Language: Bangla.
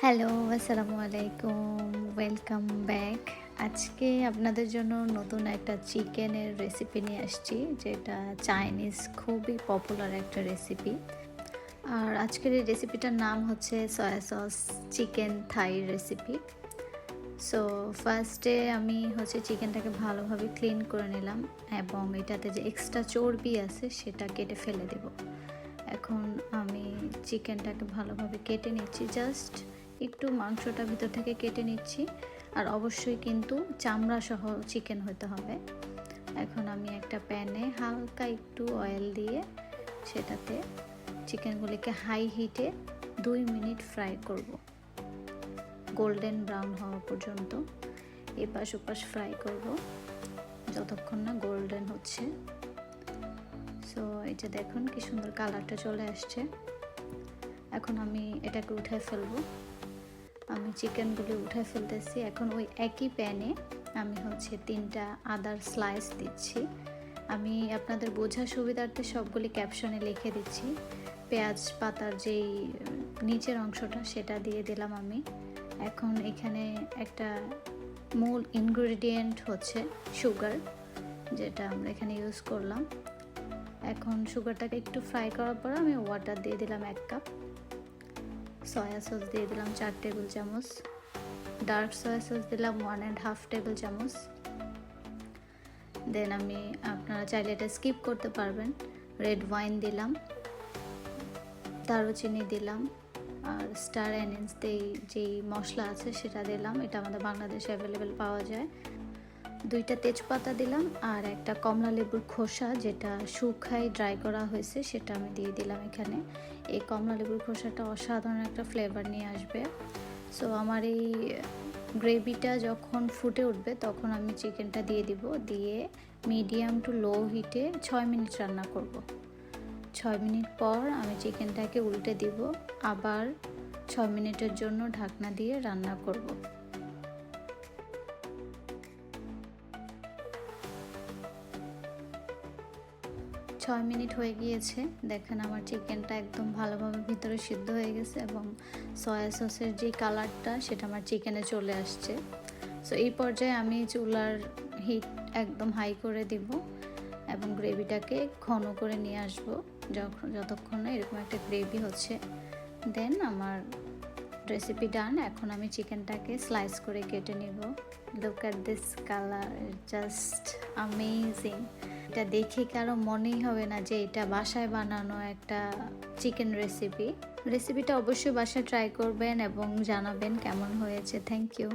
হ্যালো, আসসালামু আলাইকুম। Welcome back. আজকে আপনাদের জন্য নতুন একটা চিকেনের রেসিপি নিয়ে আসছি, যেটা চাইনিজ খুবই পপুলার একটা রেসিপি। আর আজকের এই রেসিপিটার নাম হচ্ছে সয়া সস চিকেন থাই রেসিপি। সো ফার্স্টে আমি চিকেনটাকে ভালোভাবে ক্লিন করে নিলাম এবং এটাতে যে এক্সট্রা চর্বি আছে সেটা কেটে ফেলে দেব। এখন আমি চিকেনটাকে ভালোভাবে কেটে নিচ্ছি, জাস্ট একটু মাংসটা ভিতর থেকে কেটে নিচ্ছি। আর অবশ্যই কিন্তু চামড়া সহ চিকেন হতে হবে। এখন আমি একটা প্যানে হালকা একটু অয়েল দিয়ে সেটাতে চিকেনগুলিকে হাই হিটে 2 মিনিট ফ্রাই করব, গোল্ডেন ব্রাউন হওয়া পর্যন্ত এপাশ ওপাশ ফ্রাই করব যতক্ষণ না গোল্ডেন হচ্ছে। সো এটা দেখুন কি সুন্দর কালারটা চলে আসছে। এখন আমি এটাকে উঠায় ফেলবো। আমি চিকেনগুলি উঠায় ফেলতেছি। এখন ওই একই প্যানে আমি 3টা আদার স্লাইস দিচ্ছি। আমি আপনাদের বোঝার সুবিধার্থে সবগুলি ক্যাপশনে লিখে দিচ্ছি। পেঁয়াজ পাতার যেই নিচের অংশটা সেটা দিয়ে দিলাম আমি। এখন এখানে একটা মূল ইনগ্রেডিয়েন্ট হচ্ছে সুগার, যেটা আমরা এখানে ইউজ করলাম। এখন সুগারটাকে একটু ফ্রাই করার পর আমি ওয়াটার দিয়ে দিলাম 1 কাপ। সয়া সস দিয়ে দিলাম 4 টেবিল চামচ। ডার্ক সয়া সস দিলাম 1.5 টেবিল চামচ। দেন আপনারা চাইলে এটা স্কিপ করতে পারবেন। রেড ওয়াইন দিলাম, দারুচিনি দিলাম, আর স্টার অ্যানিস যেই মশলা আছে সেটা দিলাম। এটা আমাদের বাংলাদেশে অ্যাভেলেবেল পাওয়া যায়। 2টা তেজপাতা দিলাম আর একটা কমলা লেবুর খোসা, যেটা শুকাই ড্রাই করা হয়েছে, সেটা আমি দিয়ে দিলাম এখানে। এই কমলা লেবুর খোসাটা অসাধারণ একটা ফ্লেভার নিয়ে আসবে। সো আমার এই গ্রেভিটা যখন ফুটে উঠবে তখন আমি চিকেনটা দিয়ে দিব, দিয়ে মিডিয়াম টু লো হিটে 6 মিনিট রান্না করব। 6 মিনিট পর আমি চিকেনটাকে উল্টে দিব, আবার 6 মিনিটের জন্য ঢাকনা দিয়ে রান্না করব। 6 মিনিট হয়ে গিয়েছে। দেখেন আমার চিকেনটা একদম ভালোভাবে ভিতরে সিদ্ধ হয়ে গেছে এবং সয়া সসের যে কালারটা সেটা আমার চিকেনে চলে আসছে। সো এই পর্যায়ে আমি চুলার হিট একদম হাই করে দিব এবং গ্রেভিটাকে ঘন করে নিয়ে আসব যতক্ষণ না এরকম একটা গ্রেভি হচ্ছে। দেন আমার রেসিপি ডান। এখন আমি চিকেনটাকে স্লাইস করে কেটে নিব। Look at this colour, just amazing. এটা দেখে কারো মনেই হবে না যে এটা বাসায় বানানো একটা চিকেন রেসিপিটা অবশ্যই বাসায় ট্রাই করবেন এবং জানাবেন কেমন হয়েছে। Thank you.